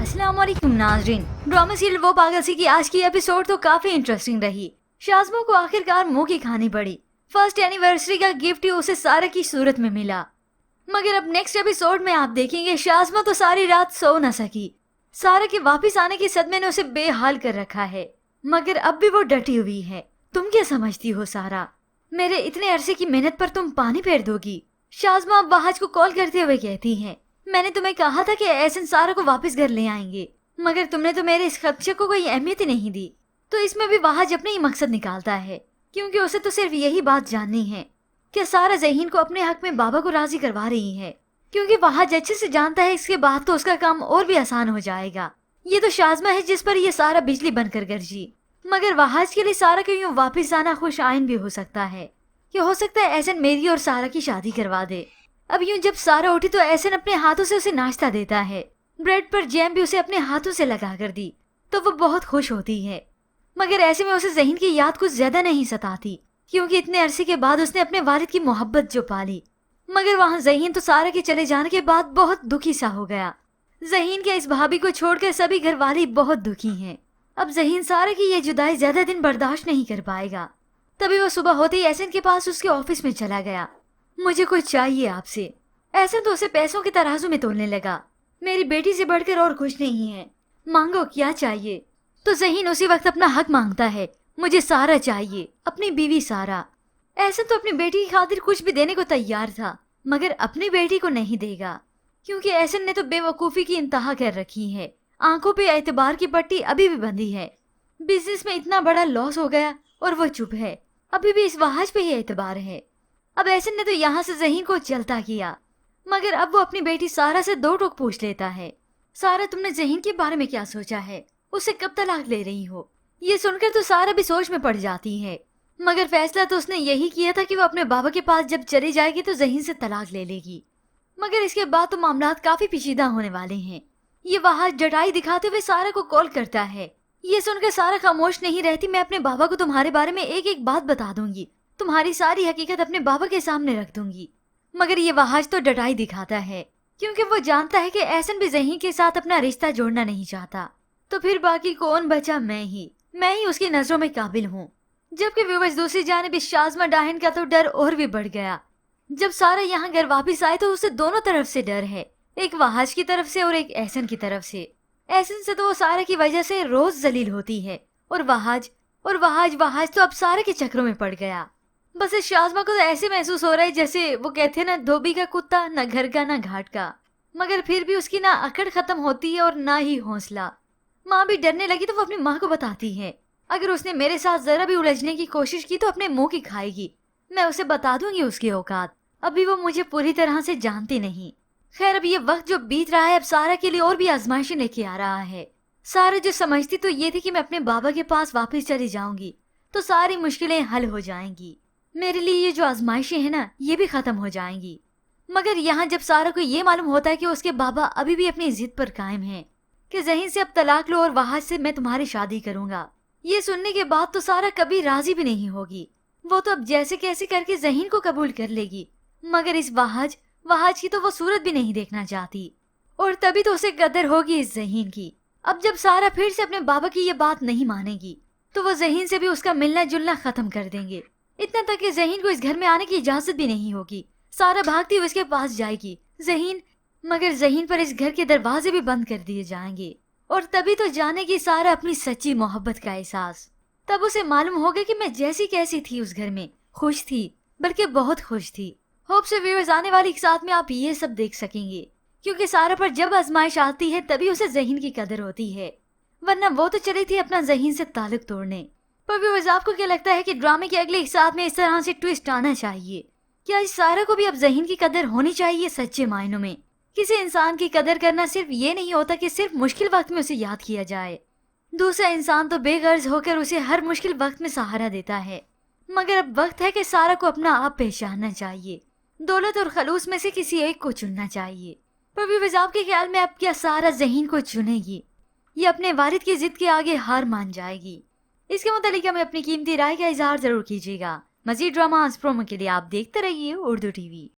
अस्सलाम वालेकुम नाज़रीन। ड्रामा सीरियल वो पागल सी की आज की एपिसोड तो काफी इंटरेस्टिंग रही। शाज़मा को आखिरकार मुंह की खानी पड़ी। फर्स्ट एनिवर्सरी का गिफ्ट ही उसे सारा की सूरत में मिला। मगर अब नेक्स्ट एपिसोड में आप देखेंगे शाज़मा तो सारी रात सो न सकी। सारा के वापस आने के सदमे ने उसे बेहाल कर रखा है, मगर अब भी वो डटी हुई है। तुम क्या समझती हो सारा? मेरे इतने अरसे की मेहनत पर तुम पानी फेर दोगी? शाज़मा अब वहाज को कॉल करते हुए कहती है, मैंने तुम्हें कहा था कि एहसन सारा को वापस घर ले आएंगे, मगर तुमने तो मेरे इस खदशे को कोई अहमियत ही नहीं दी। तो इसमें भी वहाज अपने ही मकसद निकालता है, क्योंकि उसे तो सिर्फ यही बात जाननी है कि सारा ज़हीन को अपने हक में बाबा को राजी करवा रही है, क्योंकि वहाज अच्छे से जानता है इसके बाद तो उसका काम और भी आसान हो जाएगा। ये तो शाज़मा है जिस पर ये सारा बिजली बनकर गरजी, मगर वहाज के लिए सारा का यूँ वापस आना खुश आइन भी हो सकता है कि हो सकता है एहसन मेरी और सारा की शादी करवा दे। अब यूं जब सारा उठी तो एहसन अपने हाथों से उसे नाश्ता देता है। ब्रेड पर जैम भी उसे अपने हाथों से लगा कर दी तो वो बहुत खुश होती है। मगर ऐसे में उसे ज़हीन की याद कुछ ज्यादा नहीं सताती, क्योंकि इतने अरसे के बाद उसने अपने वालिद की मोहब्बत जो पाली। मगर वहाँ ज़हीन तो सारा के चले जाने के बाद बहुत दुखी सा हो गया। ज़हीन के इस भाभी को छोड़कर सभी घर वाले बहुत दुखी हैं। अब ज़हीन सारा की ये जुदाई ज्यादा दिन बर्दाश्त नहीं कर पाएगा। तभी वो सुबह होते ही एहसन के पास उसके ऑफिस में चला गया। मुझे कुछ चाहिए आपसे। एहसन तो उसे पैसों के तराजू में तोलने लगा। मेरी बेटी से बढ़कर और कुछ नहीं है, मांगो क्या चाहिए। तो ज़हीन उसी वक्त अपना हक मांगता है, मुझे सारा चाहिए, अपनी बीवी सारा। एहसन तो अपनी बेटी की खातिर कुछ भी देने को तैयार था, मगर अपनी बेटी को नहीं देगा, क्योंकि एहसन ने तो बेवकूफ़ी की इंतहा कर रखी है। आंखों पे एतबार की पट्टी अभी भी बंधी है। बिजनेस में इतना बड़ा लॉस हो गया और वो चुप है। अभी भी इस वहाज पे ही एतबार है। अब एहसन ने तो यहाँ से ज़हीन को चलता किया, मगर अब वो अपनी बेटी सारा से दो टोक पूछ लेता है। सारा, तुमने ज़हीन के बारे में क्या सोचा है? उसे कब तलाक ले रही हो? ये सुनकर तो सारा भी सोच में पड़ जाती है, मगर फैसला तो उसने यही किया था कि वो अपने बाबा के पास जब चली जाएगी तो ज़हीन से तलाक ले लेगी। मगर इसके बाद तो मामलात काफी पेचीदा होने वाले हैं। ये वहाज डटाई दिखाते हुए सारा को कॉल करता है। ये सुनकर सारा खामोश नहीं रहती। मैं अपने बाबा को तुम्हारे बारे में एक एक बात बता दूंगी, तुम्हारी सारी हकीकत अपने बाबा के सामने रख दूंगी। मगर ये वहाज तो डटाई दिखाता है, क्योंकि वो जानता है कि एहसन भी ज़हीन के साथ अपना रिश्ता जोड़ना नहीं चाहता। तो फिर बाकी कौन बचा? मैं ही उसकी नजरों में काबिल हूँ। जबकि व्यूअर्स दूसरी जानिब इस शाज़मा डाहिन का तो डर और भी बढ़ गया। जब सारा यहाँ घर वापिस आए तो उसे दोनों तरफ से डर है, एक वहाज की तरफ से और एक एहसन की तरफ से। एहसन से तो वो सारा की वजह से रोज जलील होती है, और वहाज तो अब सारे के चक्रों में पड़ गया। बस इस शाज़मा को तो ऐसे महसूस हो रहा है जैसे वो कहते हैं ना, धोबी का कुत्ता, न घर का न घाट का। मगर फिर भी उसकी ना अकड़ खत्म होती है और ना ही हौसला। माँ भी डरने लगी तो वो अपनी माँ को बताती है, अगर उसने मेरे साथ जरा भी उलझने की कोशिश की तो अपने मुंह की खाएगी। मैं उसे बता दूंगी उसकी औकात। अभी वो मुझे पूरी तरह से जानती नहीं। खैर, अब ये वक्त जो बीत रहा है अब सारा के लिए और भी आजमाइशें लेके आ रहा है। सारा जो समझती तो ये थी कि मैं अपने बाबा के पास वापस चली जाऊंगी तो सारी मुश्किलें हल हो जाएंगी, मेरे लिए ये जो आजमाइशें हैं ना ये भी खत्म हो जाएंगी। मगर यहाँ जब सारा को ये मालूम होता है कि उसके बाबा अभी भी अपनी जिद पर कायम हैं कि ज़हीन से अब तलाक लो और वहाज से मैं तुम्हारी शादी करूंगा, ये सुनने के बाद तो सारा कभी राजी भी नहीं होगी। वो तो अब जैसे कैसे करके ज़हीन को कबूल कर लेगी, मगर इस वहाज की तो वो सूरत भी नहीं देखना चाहती। और तभी तो उसे कदर होगी इस ज़हीन की। अब जब सारा फिर से अपने बाबा की ये बात नहीं मानेगी तो वो ज़हीन से भी उसका मिलना जुलना खत्म कर देंगे। इतना तक कि ज़हीन को इस घर में आने की इजाजत भी नहीं होगी। सारा भागती हुई उसके पास जाएगी, ज़हीन, मगर ज़हीन पर इस घर के दरवाजे भी बंद कर दिए जाएंगे। और तभी तो जानेगी सारा अपनी सच्ची मोहब्बत का एहसास। तब उसे मालूम होगा कि मैं जैसी कैसी थी उस घर में, खुश थी, बल्कि बहुत खुश थी। होप से व्यूअर्स आने वाली एक साथ में आप ये सब देख सकेंगे, क्योंकि सारा पर जब आजमाइश आती है तभी उसे ज़हीन की कदर होती है, वरना वो तो चली थी अपना ज़हीन से ताल्लुक तोड़ने। पर व्यूअर्स आपको क्या लगता है कि ड्रामे के अगले एक साथ में इस तरह से ट्विस्ट आना चाहिए? क्या इस सारा को भी अब ज़हीन की कदर होनी चाहिए? सच्चे मायनों में किसी इंसान की कदर करना सिर्फ ये नहीं होता कि सिर्फ मुश्किल वक्त में उसे याद किया जाए। दूसरा इंसान तो बेगर्ज होकर उसे हर मुश्किल वक्त में सहारा देता है। मगर अब वक्त है कि सारा को अपना आप पहचानना चाहिए। दौलत और खलूस में से किसी एक को चुनना चाहिए। पर व्यूअर्स आपके ख्याल में अब क्या सारा ज़हीन को चुनेगी या अपने वालिद की जिद के आगे हार मान जाएगी? इसके मुतालिक हमें अपनी कीमती राय का इजहार जरूर कीजिएगा। मजीद ड्रामा प्रोमो के लिए आप देखते रहिए उर्दू टीवी।